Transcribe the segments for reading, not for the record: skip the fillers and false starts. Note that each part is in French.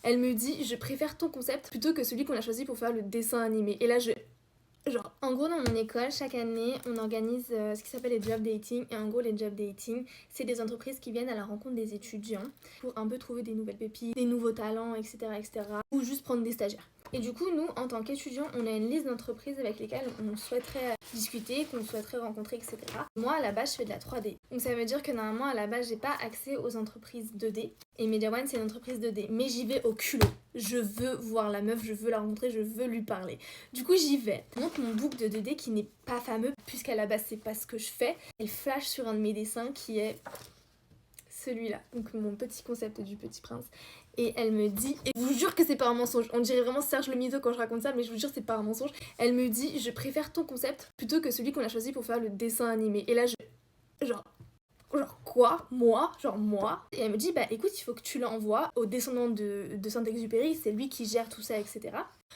Elle me dit je préfère ton concept plutôt que celui qu'on a choisi pour faire le dessin animé. Et là genre, en gros, dans mon école, chaque année, on organise ce qui s'appelle les job dating. Et en gros, les job dating, c'est des entreprises qui viennent à la rencontre des étudiants pour un peu trouver des nouvelles pépites, des nouveaux talents, etc., etc. Ou juste prendre des stagiaires. Et du coup, nous, en tant qu'étudiants, on a une liste d'entreprises avec lesquelles on souhaiterait discuter, qu'on souhaiterait rencontrer, etc. Moi, à la base, je fais de la 3D. Donc ça veut dire que normalement, à la base, j'ai pas accès aux entreprises 2D. Et Media One, c'est une entreprise 2D. Mais j'y vais au culot. Je veux voir la meuf, je veux la rencontrer, je veux lui parler. Du coup, j'y vais. Je montre mon book de 2D qui n'est pas fameux, puisqu'à la base, c'est pas ce que je fais. Elle flash sur un de mes dessins qui est celui-là. Donc mon petit concept du Petit Prince. Et elle me dit, et je vous jure que c'est pas un mensonge, on dirait vraiment Serge le mytho quand je raconte ça, mais je vous jure c'est pas un mensonge. Elle me dit, je préfère ton concept plutôt que celui qu'on a choisi pour faire le dessin animé. Et là, genre quoi, moi, et elle me dit bah écoute, il faut que tu l'envoies au descendant de Saint-Exupéry, c'est lui qui gère tout ça, etc.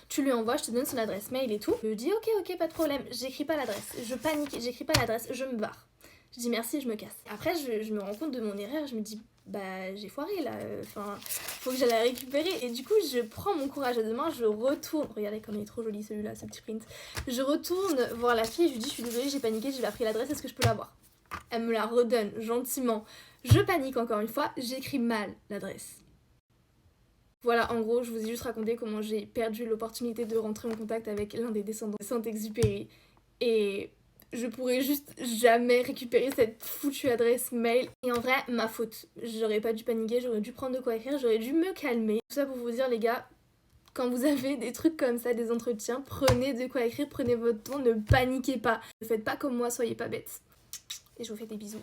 Tu lui envoies, je te donne son adresse mail et tout. Je dis ok, pas de problème, j'écris pas l'adresse, je panique, j'écris pas l'adresse, je me barre. Je dis merci, je me casse. Après je me rends compte de mon erreur, je me dis bah j'ai foiré là, enfin faut que j'aille la récupérer. Et du coup je prends mon courage à deux mains, je retourne, regardez comme il est trop joli celui-là, ce petit print. Je retourne voir la fille et je lui dis je suis désolée, j'ai paniqué, j'ai pas pris l'adresse, est-ce que je peux l'avoir? Elle me la redonne gentiment. Je panique encore une fois, j'écris mal l'adresse. Voilà, en gros, je vous ai juste raconté comment j'ai perdu l'opportunité de rentrer en contact avec l'un des descendants de Saint-Exupéry. Et je pourrais juste jamais récupérer cette foutue adresse mail. Et en vrai, ma faute. J'aurais pas dû paniquer, j'aurais dû prendre de quoi écrire, j'aurais dû me calmer. Tout ça pour vous dire, les gars, quand vous avez des trucs comme ça, des entretiens, prenez de quoi écrire, prenez votre temps, ne paniquez pas. Ne faites pas comme moi, soyez pas bêtes. Et je vous fais des bisous.